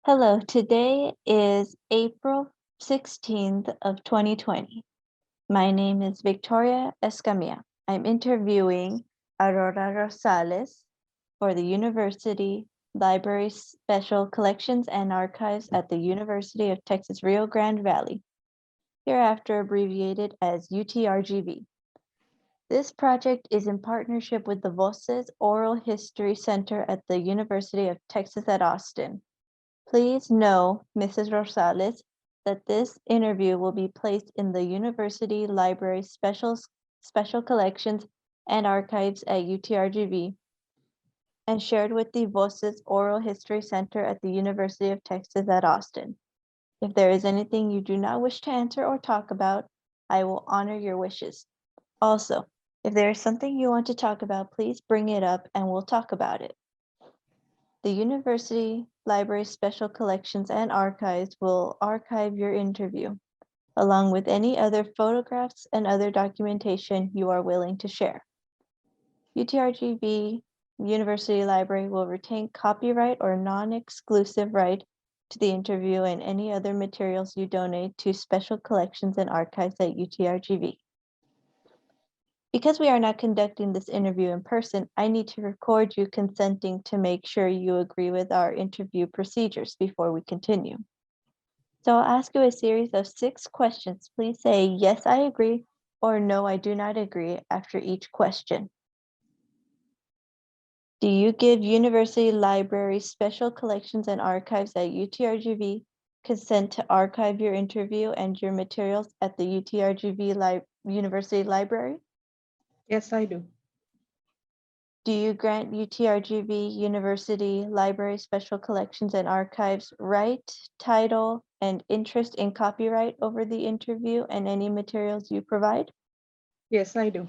Hello, today is April 16th of 2020. My name is Victoria Escamilla. I'm interviewing Aurora Rosalez for the University Library Special Collections and Archives at the University of Texas Rio Grande Valley, hereafter abbreviated as UTRGV. This project is in partnership with the Voces Oral History Center at the University of Texas at Austin. Please know, Mrs. Rosales, that this interview will be placed in the University Library Special Collections and Archives at UTRGV and shared with the Voces Oral History Center at the University of Texas at Austin. If there is anything you do not wish to answer or talk about, I will honor your wishes. Also, if there is something you want to talk about, please bring it up and we'll talk about it. The University Library Special Collections and Archives will archive your interview, along with any other photographs and other documentation you are willing to share. UTRGV University Library will retain copyright or non-exclusive right to the interview and any other materials you donate to Special Collections and Archives at UTRGV. Because we are not conducting this interview in person, I need to record you consenting to make sure you agree with our interview procedures before we continue. So I'll ask you a series of 6 questions. Please say, yes, I agree, or no, I do not agree after each question. Do you give University Library Special Collections and Archives at UTRGV consent to archive your interview and your materials at the UTRGV University Library? Yes, I do. Do you grant UTRGV University Library Special Collections and Archives right, title, and interest in copyright over the interview and any materials you provide? Yes, I do.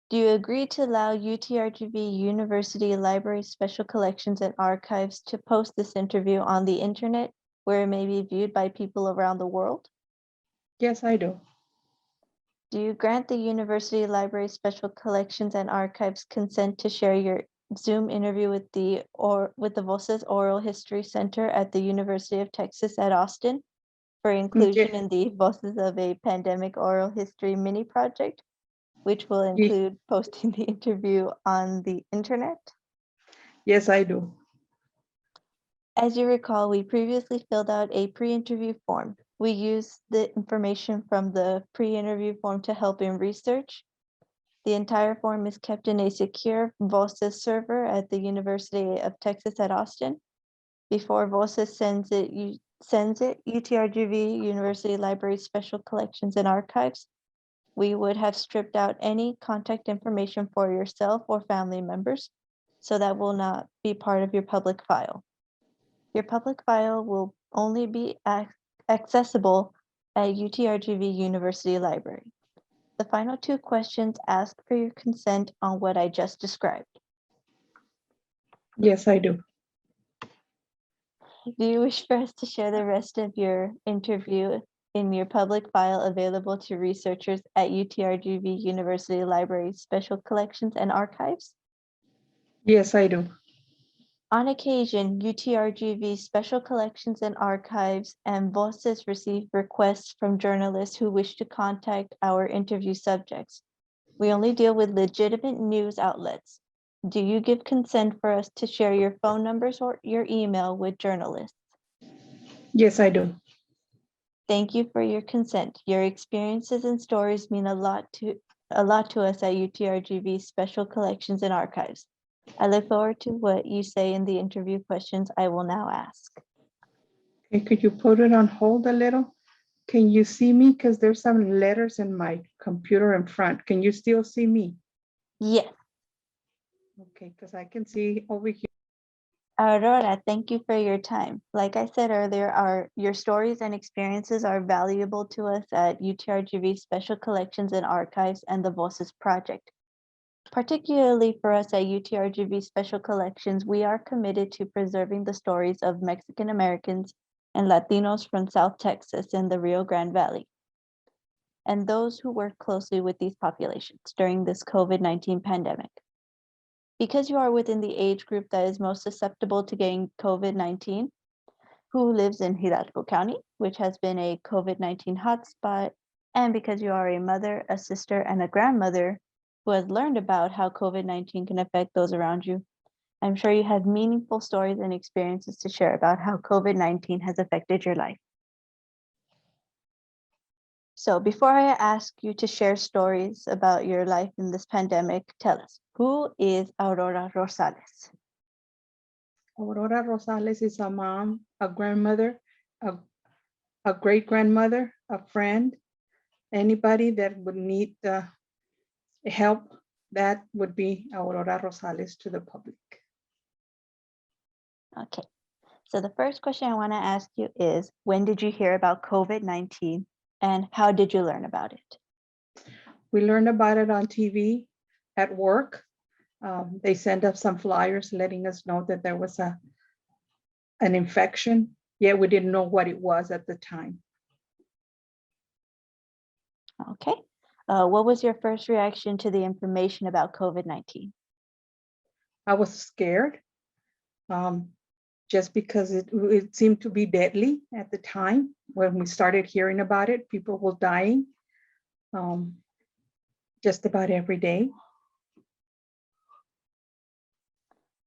Do you agree to allow UTRGV University Library Special Collections and Archives to post this interview on the internet where it may be viewed by people around the world? Yes, I do. Do you grant the University Library Special Collections and Archives consent to share your Zoom interview with the Voces Oral History Center at the University of Texas at Austin for inclusion in the Voces of a Pandemic Oral History mini project, which will include posting the interview on the internet? Yes, I do. As you recall, we previously filled out a pre-interview form. We used the information from the pre-interview form to help in research. The entire form is kept in a secure Voces server at the University of Texas at Austin. Before Voces sends it, UTRGV University Library Special Collections and Archives, we would have stripped out any contact information for yourself or family members, so that will not be part of your public file. Your public file will only be accessible at UTRGV University Library. The final 2 questions ask for your consent on what I just described. Yes, I do. Do you wish for us to share the rest of your interview in your public file available to researchers at UTRGV University Library Special Collections and Archives? Yes, I do. On occasion, UTRGV Special Collections and Archives and Voces receive requests from journalists who wish to contact our interview subjects. We only deal with legitimate news outlets. Do you give consent for us to share your phone numbers or your email with journalists? Yes, I do. Thank you for your consent. Your experiences and stories mean a lot to us at UTRGV Special Collections and Archives. I look forward to what you say in the interview questions I will now ask. Okay, could you put it on hold a little? Can you see me? Because there's some letters in my computer in front. Can you still see me? Yes. Okay, because I can see over here. Aurora, thank you for your time. Like I said earlier, your stories and experiences are valuable to us at UTRGV Special Collections and Archives and the Voces Project. Particularly for us at UTRGV Special Collections, we are committed to preserving the stories of Mexican Americans and Latinos from South Texas and the Rio Grande Valley, and those who work closely with these populations during this COVID-19 pandemic. because you are within the age group that is most susceptible to getting COVID-19, who lives in Hidalgo County, which has been a COVID-19 hotspot, and because you are a mother, a sister, and a grandmother who has learned about how COVID-19 can affect those around you, I'm sure you have meaningful stories and experiences to share about how COVID-19 has affected your life. So before I ask you to share stories about your life in this pandemic, tell us, who is Aurora Rosales? Aurora Rosalez is a mom, a grandmother, a great grandmother, a friend, anybody that would need help. That would be Aurora Rosales to the public. Okay, so the first question I want to ask you is, when did you hear about COVID-19 and how did you learn about it? We learned about it on TV at work. They sent us some flyers letting us know that there was an infection, yet we didn't know what it was at the time. Okay, what was your first reaction to the information about COVID-19? I was scared, just because it seemed to be deadly at the time. When we started hearing about it, people were dying just about every day.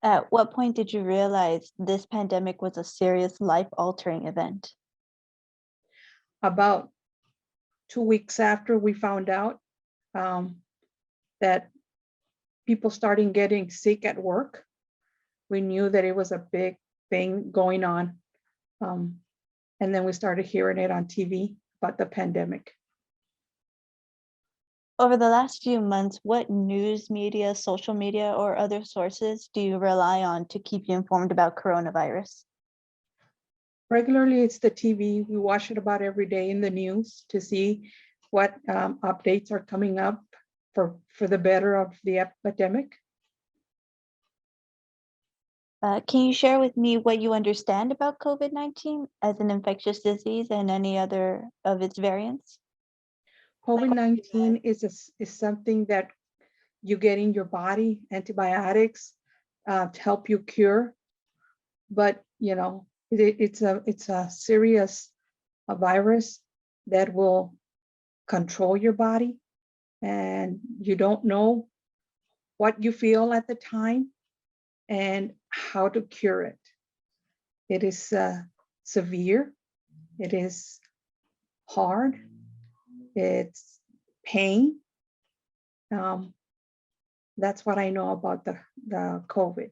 At what point did you realize this pandemic was a serious life-altering event? About 2 weeks after we found out that people started getting sick at work, we knew that it was a big thing going on. And then we started hearing it on TV about the pandemic. Over the last few months, what news media, social media, or other sources do you rely on to keep you informed about coronavirus? Regularly, it's the TV. We watch it about every day in the news to see what updates are coming up for the better of the epidemic. Can you share with me what you understand about COVID-19 as an infectious disease and any other of its variants? COVID-19 is something that you get in your body, antibiotics to help you cure. But you know, it's a serious virus that will control your body, and you don't know what you feel at the time and how to cure it. It is severe. It is hard. It's pain. That's what I know about the COVID.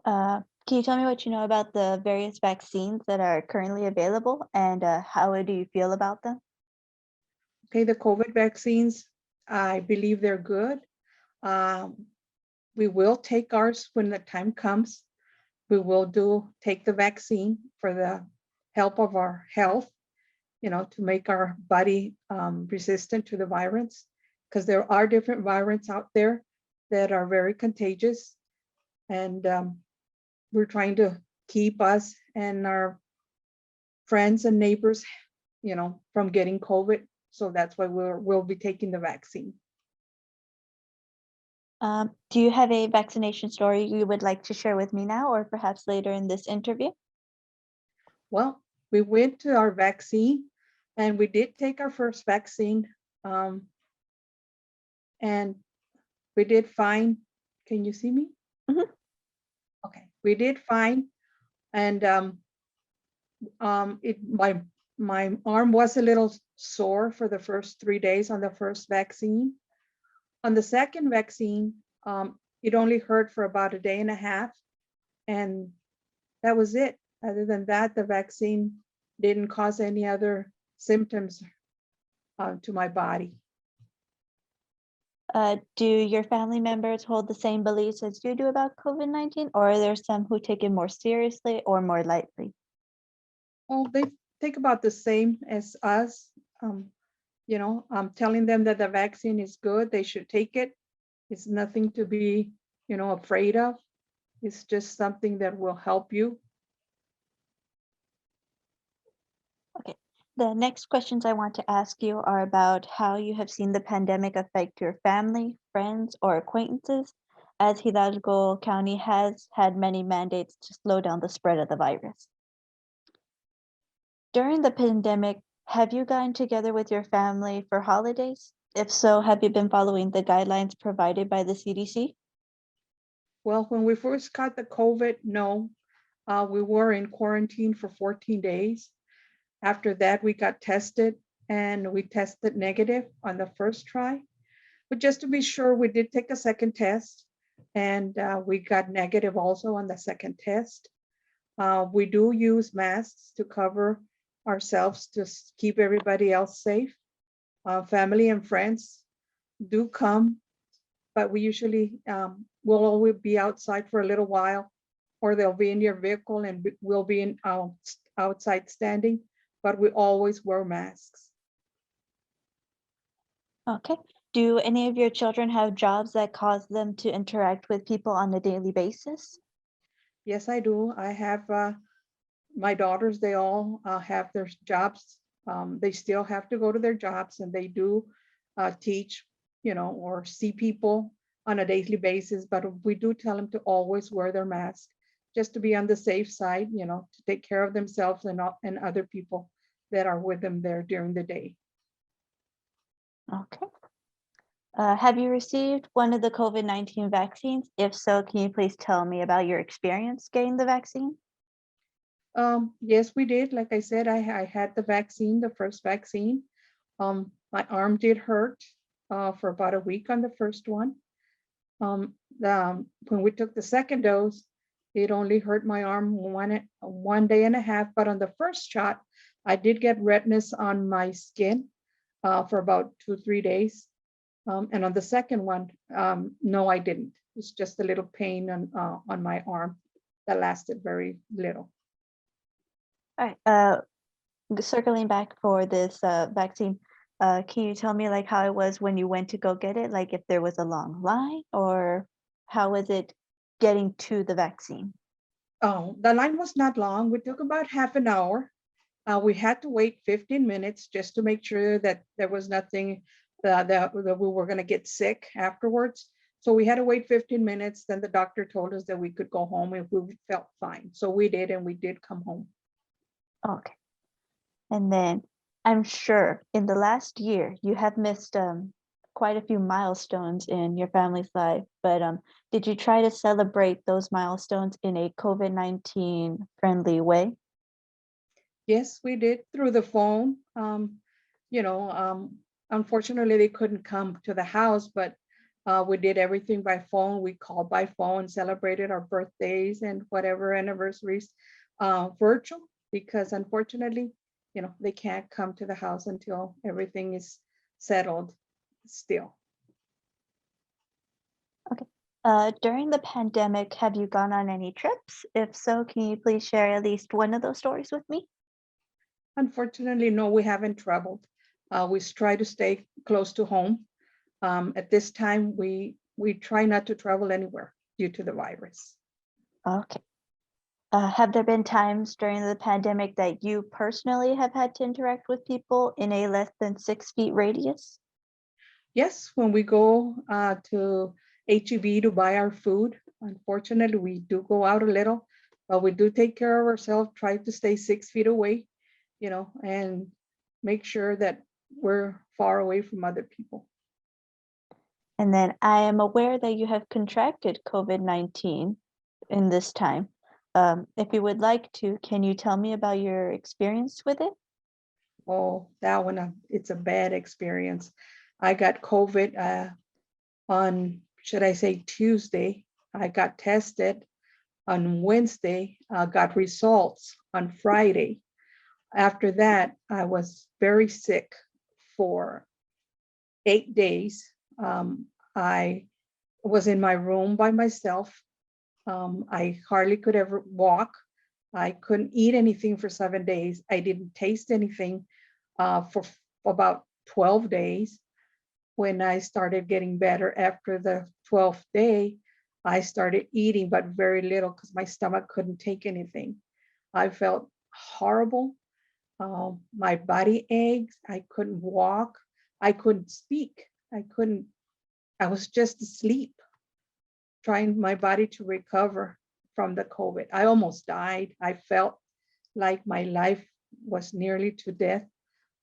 Can you tell me what you know about the various vaccines that are currently available and how do you feel about them? Okay, the COVID vaccines, I believe they're good. We will take ours when the time comes. We will take the vaccine for the help of our health, you know, to make our body resistant to the virus, because there are different variants out there that are very contagious. And we're trying to keep us and our friends and neighbors, you know, from getting COVID. So that's why we'll be taking the vaccine. Do you have a vaccination story you would like to share with me now or perhaps later in this interview? Well, we went to our vaccine and we did take our first vaccine, and we did fine. Can you see me? Mhm. Okay, we did fine. And my arm was a little sore for the first 3 days on the first vaccine. On the second vaccine, it only hurt for about a day and a half, and that was it. Other than that, the vaccine didn't cause any other symptoms to my body. Do your family members hold the same beliefs as you do about COVID-19, or are there some who take it more seriously or more lightly? Oh, they think about the same as us. You know, I'm telling them that the vaccine is good. They should take it. It's nothing to be, you know, afraid of. It's just something that will help you. Okay. The next questions I want to ask you are about how you have seen the pandemic affect your family, friends, or acquaintances, as Hidalgo County has had many mandates to slow down the spread of the virus. During the pandemic, have you gotten together with your family for holidays? If so, have you been following the guidelines provided by the CDC? Well, when we first got the COVID, no, we were in quarantine for 14 days. After that, we got tested and we tested negative on the first try. But just to be sure, we did take a second test and we got negative also on the second test. We do use masks to cover ourselves to keep everybody else safe. Family and friends do come, but we usually will always be outside for a little while, or they'll be in your vehicle and we'll be in outside standing, but we always wear masks. Okay. Do any of your children have jobs that cause them to interact with people on a daily basis? Yes, I do. I have my daughters, they all have their jobs. They still have to go to their jobs and they do teach, or see people on a daily basis, but we do tell them to always wear their mask just to be on the safe side, to take care of themselves and other people that are with them there during the day. Okay. Have you received one of the COVID-19 vaccines? If so, can you please tell me about your experience getting the vaccine? Yes, we did. Like I said, I had the vaccine, the first vaccine. My arm did hurt for about a week on the first one. When we took the second dose, it only hurt my arm one day and a half. But on the first shot, I did get redness on my skin for about 2-3 days. And on the second one, no, I didn't. It's just a little pain on my arm that lasted very little. All right. Circling back for this vaccine, can you tell me like how it was when you went to go get it? Like if there was a long line, or how was it getting to the vaccine? Oh, the line was not long. We took about half an hour. We had to wait 15 minutes just to make sure that there was nothing that we were going to get sick afterwards. So we had to wait 15 minutes. Then the doctor told us that we could go home if we felt fine. So we did, and we did come home. Okay. And then I'm sure in the last year you have missed quite a few milestones in your family's life, but did you try to celebrate those milestones in a COVID-19 friendly way? Yes, we did through the phone. Unfortunately, they couldn't come to the house, but we did everything by phone. We called by phone, celebrated our birthdays and whatever anniversaries virtual, because unfortunately, they can't come to the house until everything is settled still. Okay. During the pandemic, have you gone on any trips? If so, can you please share at least one of those stories with me? Unfortunately, no, we haven't traveled. We try to stay close to home. At this time, we try not to travel anywhere due to the virus. Okay. Have there been times during the pandemic that you personally have had to interact with people in a less than 6 feet radius? Yes, when we go to HEB to buy our food, unfortunately, we do go out a little, but we do take care of ourselves, try to stay 6 feet away, and make sure that we're far away from other people. And then I am aware that you have contracted COVID-19 in this time. If you would like to, can you tell me about your experience with it? Oh, that one, it's a bad experience. I got COVID on, should I say, Tuesday. I got tested on Wednesday, got results on Friday. After that, I was very sick for 8 days. I was in my room by myself. I hardly could ever walk. I couldn't eat anything for 7 days. I didn't taste anything for about 12 days. When I started getting better after the 12th day, I started eating, but very little because my stomach couldn't take anything. I felt horrible. My body ached. I couldn't walk. I couldn't speak. I was just asleep. trying my body to recover from the COVID. I almost died. I felt like my life was nearly to death.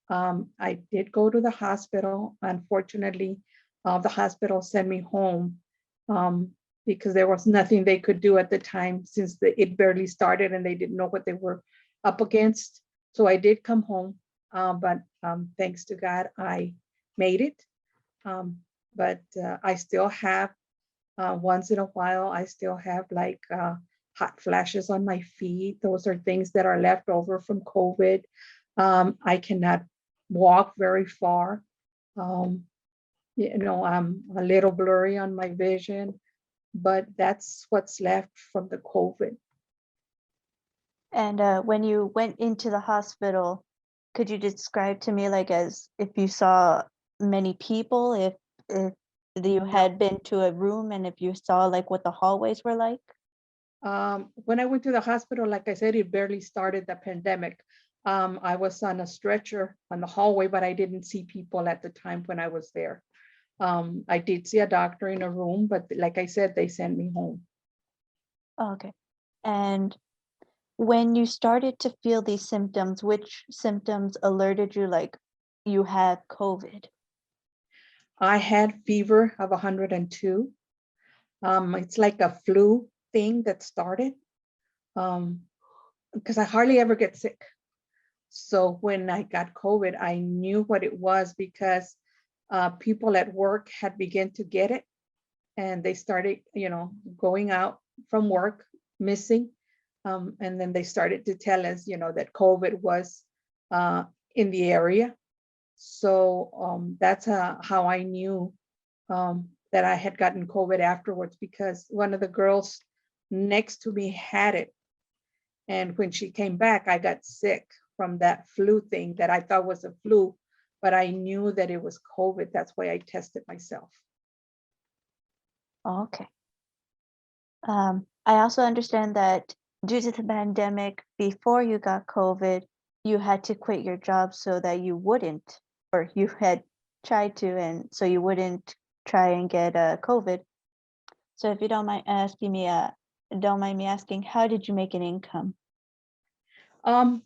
I did go to the hospital. Unfortunately, the hospital sent me home um, because there was nothing they could do at the time since it barely started and they didn't know what they were up against. So I did come home, but thanks to God, I made it. Um, but I still have, once in a while, I still have like hot flashes on my feet. Those are things that are left over from COVID. I cannot walk very far. Um, I'm a little blurry on my vision, but that's what's left from the COVID. And when you went into the hospital, could you describe to me, like, as if you saw many people, if you No. had been to a room, and if you saw like what the hallways were like? When I went to the hospital, like I said, it barely started the pandemic. I was on a stretcher on the hallway, but I didn't see people at the time when I was there. I did see a doctor in a room, but like I said, they sent me home. Oh, okay. And when you started to feel these symptoms, which symptoms alerted you like you had COVID? I had fever of 102. It's like a flu thing that started because I hardly ever get sick. So when I got COVID, I knew what it was because people at work had begun to get it and they started, going out from work missing. And then they started to tell us, that COVID was uh, in the area. So that's how I knew that I had gotten COVID afterwards because one of the girls next to me had it. And when she came back, I got sick from that flu thing that I thought was a flu, but I knew that it was COVID. That's why I tested myself. Oh, okay. I also understand that due to the pandemic, before you got COVID, you had to quit your job so that you wouldn't, or you had tried to, and so you wouldn't try and get COVID. So if you don't mind me asking, how did you make an income? Um,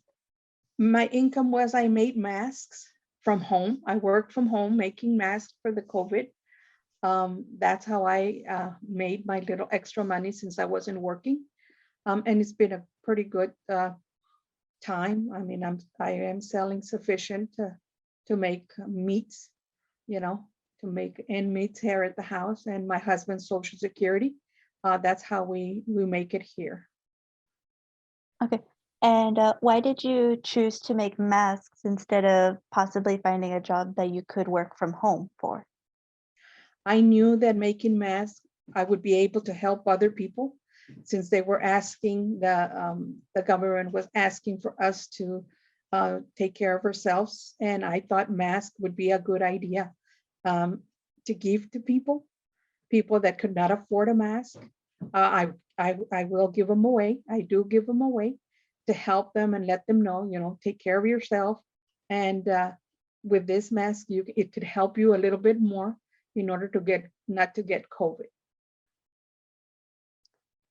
my income was I made masks from home. I worked from home making masks for the COVID. That's how I made my little extra money since I wasn't working. And it's been a pretty good time. I mean, I am selling sufficient to make meats, you know, to make end meats here at the house and my husband's social security. That's how we make it here. Okay. And why did you choose to make masks instead of possibly finding a job that you could work from home for? I knew that making masks, I would be able to help other people since they were asking, the government was asking for us to take care of ourselves. And I thought mask would be a good idea um, to give to people that could not afford a mask. I will give them away. I do give them away to help them and let them know, take care of yourself. And with this mask, it could help you a little bit more in order to not to get COVID.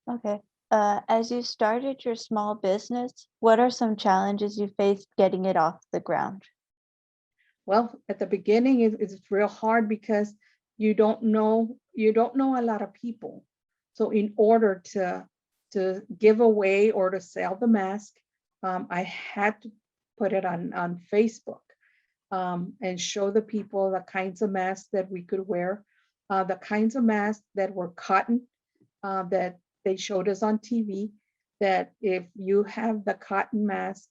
Okay. As you started your small business, what are some challenges you faced getting it off the ground? Well, at the beginning, it's real hard because you don't know a lot of people. So in order to give away or to sell the mask, I had to put it on Facebook and show the people the kinds of masks that we could wear, the kinds of masks that were cotton that they showed us on TV. That if you have the cotton mask,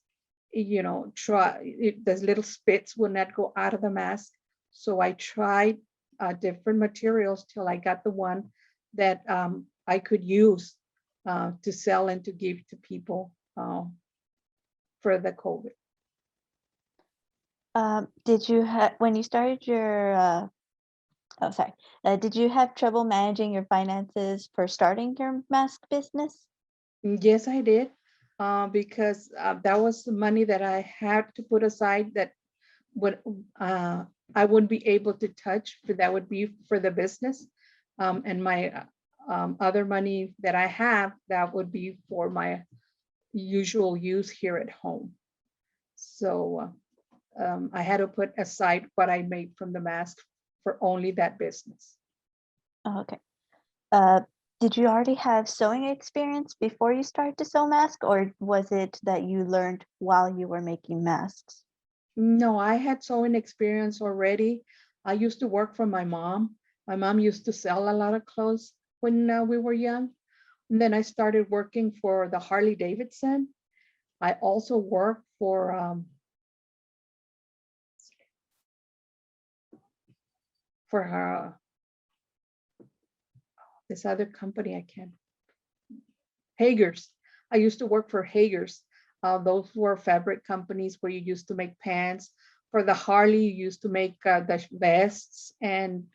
try it, the little spits will not go out of the mask. So I tried different materials till I got the one that I could use to sell and to give to people for the COVID. Did you have when you started your oh, sorry. Did you have trouble managing your finances for starting your mask business? Yes, I did, because that was the money that I had to put aside that would uh, I wouldn't be able to touch, for that would be for the business. And my other money that I have, that would be for my usual use here at home. So I had to put aside what I made from the mask for only that business. Okay. Uh, did you already have sewing experience before you started to sew masks, or was it that you learned while you were making masks? No, I had sewing experience already. I used to work for my mom. My mom used to sell a lot of clothes when we were young. And then I started working for the Harley Davidson. I also worked for this other company. I can't. Hager's. I used to work for Hager's. Those were fabric companies where you used to make pants. For the Harley, you used to make the vests and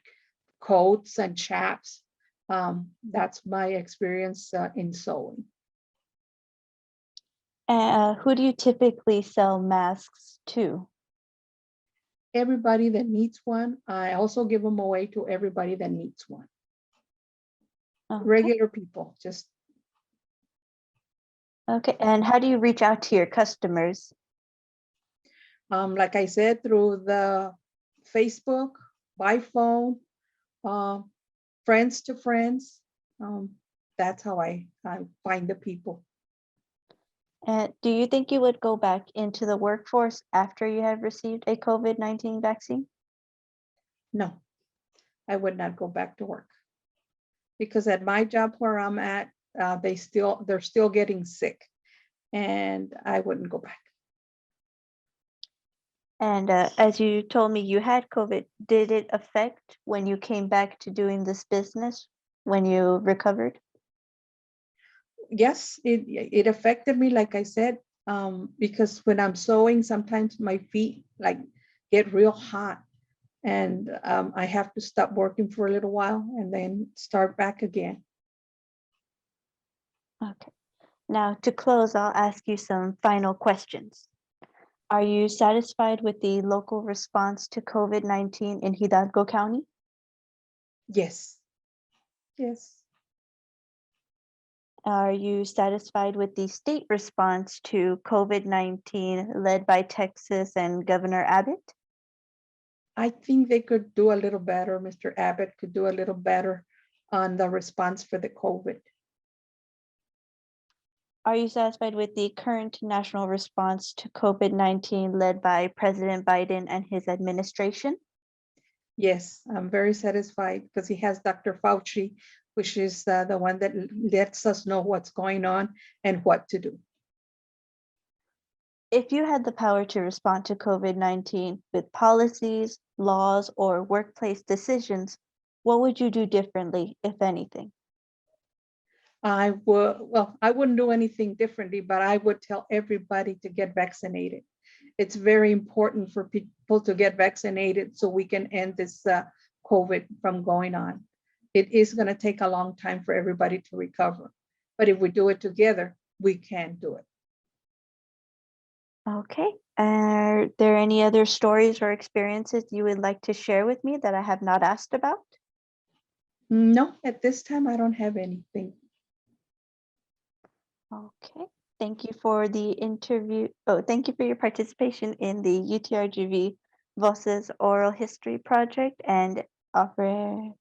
coats and chaps. That's my experience in sewing. Who do you typically sell masks to? Everybody that needs one. I also give them away to everybody that needs one. Okay. Regular people, just Okay. And how do you reach out to your customers? like I said, through the Facebook, by phone, friends to friends. That's how I find the people. And do you think you would go back into the workforce after you have received a COVID-19 vaccine? No, I would not go back to work because at my job where I'm at, they're still getting sick, and I wouldn't go back. And as you told me you had COVID, did it affect when you came back to doing this business when you recovered? Yes, it affected me, like I said, because when I'm sewing, sometimes my feet like get real hot, and I have to stop working for a little while and then start back again. Okay. Now to close, I'll ask you some final questions. Are you satisfied with the local response to COVID-19 in Hidalgo County? Yes, yes, Are you satisfied with the state response to COVID-19 led by Texas and Governor Abbott? I think they could do a little better. Mr. Abbott could do a little better on the response for the COVID. Are you satisfied with the current national response to COVID-19 led by President Biden and his administration? Yes, I'm very satisfied because he has Dr. Fauci, which is the one that lets us know what's going on and what to do. If you had the power to respond to COVID-19 with policies, laws, or workplace decisions, what would you do differently, if anything? I wouldn't do anything differently, but I would tell everybody to get vaccinated. It's very important for people to get vaccinated so we can end this COVID from going on. It is going to take a long time for everybody to recover, but if we do it together, we can do it. Okay. Are there any other stories or experiences you would like to share with me that I have not asked about? No, at this time, I don't have anything. Okay. Thank you for the interview. Oh, thank you for your participation in the UTRGV Voces Oral History Project and offer.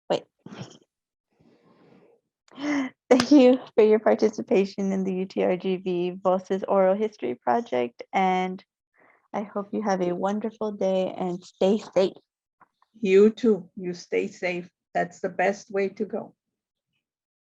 Wait. Thank you for your participation in the UTRGV Voces Oral History Project, and I hope you have a wonderful day and stay safe. You too, you stay safe. That's the best way to go.